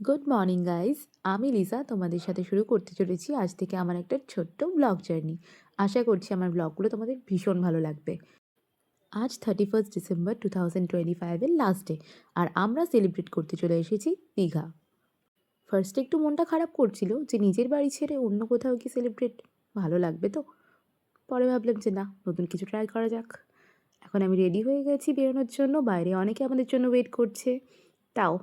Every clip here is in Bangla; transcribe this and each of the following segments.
গুড মর্নিং গাইস, আমি লিসা তোমাদের সাথে শুরু করতে চলেছি আজ থেকে আমার একটা ছোট্ট ব্লগ জার্নি। আশা করছি আমার ব্লগগুলো তোমাদের ভীষণ ভালো লাগবে। আজ 31 ডিসেম্বর 2025-এর লাস্ট ডে, আর আমরা সেলিব্রেট করতে চলে এসেছি দীঘা। ফার্স্টে একটু মনটা খারাপ করছিল যে নিজের বাড়ি ছেড়ে অন্য কোথাও কি সেলিব্রেট ভালো লাগবে তো। পরে ভাবলাম যে না, নতুন কিছু ট্রাই করা যাক। এখন আমি রেডি হয়ে গেছি বেরোনোর জন্য, বাইরে অনেকে আমাদের জন্য ওয়েট করছে। তাও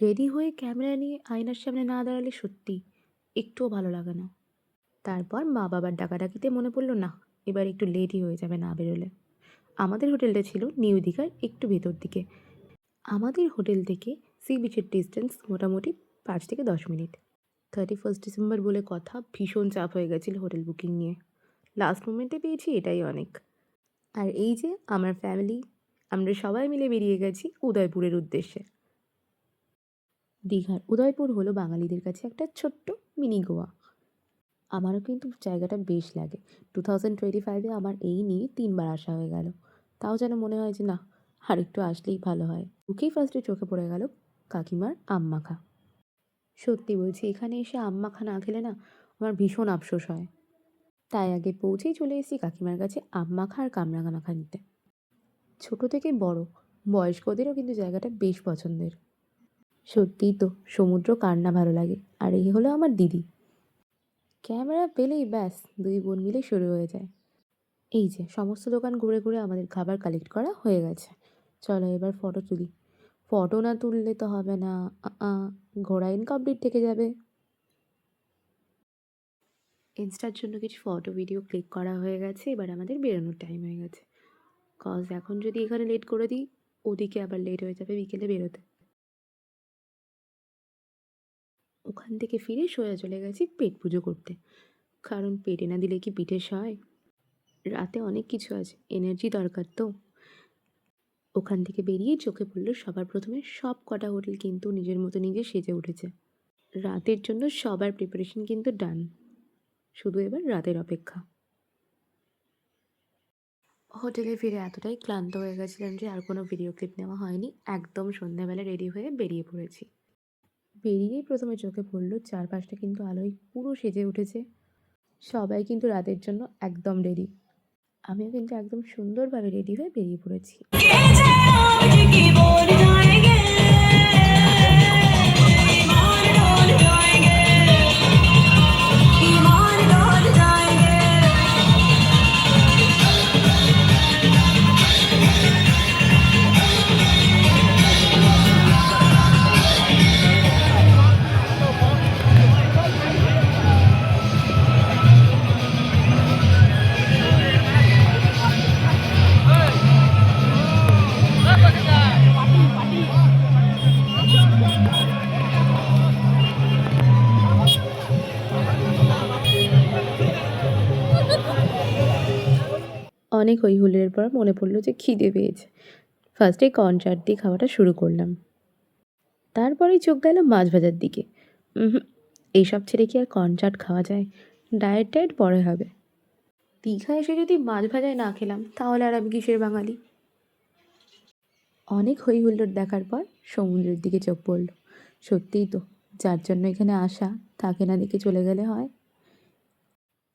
রেডি হয়ে ক্যামেরা নিয়ে আয়নার সামনে না দাঁড়ালে সত্যি একটুও ভালো লাগে না। তারপর মা বাবার ডাকাডাকিতে মনে পড়লো না, এবার একটু লেটই হয়ে যাবে না বেরোলে। আমাদের হোটেলটা ছিল নিউ দীঘার একটু ভেতর দিকে। আমাদের হোটেল থেকে সি বিচের ডিস্টেন্স মোটামুটি 5 থেকে 10 মিনিট। 31 ডিসেম্বর বলে কথা, ভীষণ চাপ হয়ে গেছিলো হোটেল বুকিং নিয়ে। লাস্ট মোমেন্টে পেয়েছি, এটাই অনেক। আর এই যে আমার ফ্যামিলি, আমরা সবাই মিলে বেরিয়ে গেছি উদয়পুরের উদ্দেশ্যে। দীঘার উদয়পুর হলো বাঙালিদের কাছে একটা ছোট্ট মিনি গোয়া। আমারও কিন্তু জায়গাটা বেশ লাগে। 2025-এ আমার এই নিয়ে 3বার আসা হয়ে গেল। তাও যেন মনে হয় যে না, আর একটু আসলেই ভালো হয়। ঢুকেই ফার্স্টে চোখে পড়ে গেল কাকিমার আম মাখা। সত্যি বলছি, এখানে এসে আম মাখা না খেলে না আমার ভীষণ আফসোস হয়। তাই আগে পৌঁছেই চলে এসেছি কাকিমার কাছে আম মাখা আর কামরাঙা মাখা নিতে। ছোটো থেকে বড় বয়স্কদেরও কিন্তু জায়গাটা বেশ পছন্দের। সত্যিই তো, সমুদ্র কার না ভালো লাগে। আর এই হলো আমার দিদি। ক্যামেরা পেলেই ব্যাস 2 বোন মিলে শুরু হয়ে যায়। এই যে সমস্ত দোকান ঘুরে ঘুরে আমাদের খাবার কালেক্ট করা হয়ে গেছে। চলো এবার ফটো তুলি। ফটো না তুললে তো হবে না, ঘোড়া ইনকমপ্লিট থেকে যাবে। ইনস্টার জন্য কিছু ফটো ভিডিও ক্লিক করা হয়ে গেছে, এবার আমাদের বেরোনোর টাইম হয়ে গেছে। কজ এখন যদি এখানে লেট করে দিই, ওদিকে আবার লেট হয়ে যাবে বিকেলে বেরোতে। ওখান থেকে ফিরে সোজা চলে গেছি পেট পুজো করতে, কারণ পেটে না দিলে কি পিঠে সয়। রাতে অনেক কিছু আছে, এনার্জি দরকার তো। ওখান থেকে বেরিয়ে চোখে পড়লো সবার প্রথমে সব কটা হোটেল কিন্তু নিজের মতো নিজে সেজে উঠেছে। রাতের জন্য সবার প্রিপারেশন কিন্তু ডান, শুধু এবার রাতের অপেক্ষা। হোটেলে ফিরে এতটাই ক্লান্ত হয়ে গেছিলাম যে আর কোনো ভিডিও ক্লিপ নেওয়া হয়নি। একদম সন্ধ্যাবেলা রেডি হয়ে বেরিয়ে পড়েছি। বেরিয়েই প্রথমে চোখে পড়লো চারপাশটা কিন্তু আলোয় পুরো সেজে উঠেছে। সবাই কিন্তু রাতের জন্য একদম রেডি। আমিও কিন্তু একদম সুন্দরভাবে রেডি হয়ে বেরিয়ে পড়েছি। অনেক হইহুল্লোড়ের পর মনে পড়লো যে খিদে পেয়েছে। ফার্স্টে কর্ন চাট দিয়ে খাওয়াটা শুরু করলাম, তারপরেই চোখ গেল মাছ ভাজার দিকে। এইসব ছেড়ে কি আর কর্ন চাট খাওয়া যায়? ডায়েট পরে হবে। দীঘা এসে যদি মাছ ভাজায় না খেলাম, তাহলে আর আমি কিসের বাঙালি? অনেক হইহুল্লোড় দেখার পর সমুদ্রের দিকে চোখ পড়ল। সত্যিই তো, যার জন্য এখানে আসা তাকে না দেখে চলে গেলে হয়।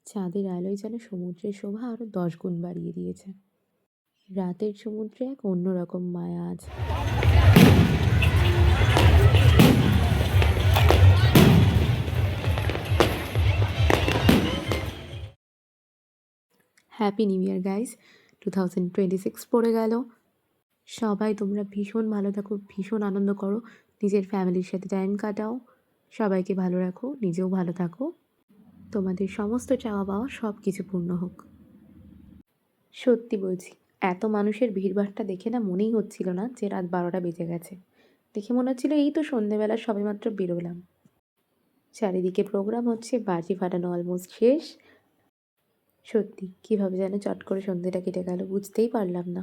চাঁদের আলোয় যেন সমুদ্রের শোভা আরও 10 গুণ বাড়িয়ে দিয়েছে। রাতের সমুদ্রে এক অন্যরকম মায়া আছে। হ্যাপি নিউ ইয়ার গাইস, 2026 পড়ে গেল। সবাই তোমরা ভীষণ ভালো থাকো, ভীষণ আনন্দ করো, নিজের ফ্যামিলির সাথে টাইম কাটাও, সবাইকে ভালো রাখো, নিজেও ভালো থাকো। তোমাদের সমস্ত চাওয়া পাওয়া সব কিছু পূর্ণ হোক। সত্যি বলছি, এত মানুষের ভিড়ভাড়টা দেখে না মনেই হচ্ছিল না যে রাত 12টা বেজে গেছে। দেখে মনে হচ্ছিল এই তো সন্ধেবেলা সবেমাত্র বেরোলাম। চারিদিকে প্রোগ্রাম হচ্ছে, বাজি ফাটানো অলমোস্ট শেষ। সত্যি কীভাবে যেন চট করে সন্ধেটা কেটে গেল বুঝতেই পারলাম না।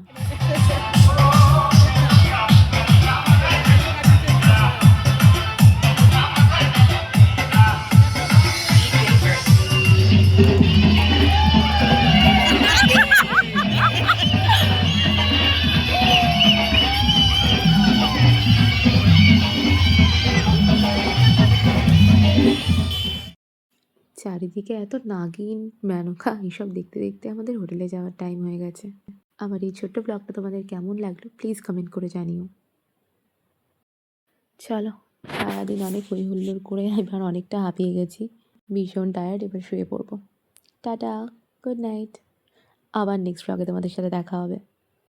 চারিদিকে এত নাগিন, মেনকা এসব দেখতে, দেখতে আমাদের হোটেলে যাওয়ার টাইম হয়ে গেছে। আমার এই ছোট্ট ব্লগটা তোমাদের কেমন লাগলো প্লিজ কমেন্ট করে জানিও। চলো, সারাদিন অনেক হই হুল্লোড় করে এবার অনেকটা হাঁপিয়ে গেছি। ভীষণ টায়ার্ড, এবার শুয়ে পড়বো। Tata, good night. আবার নেক্সট ব্লগে তোমাদের সাথে দেখা হবে।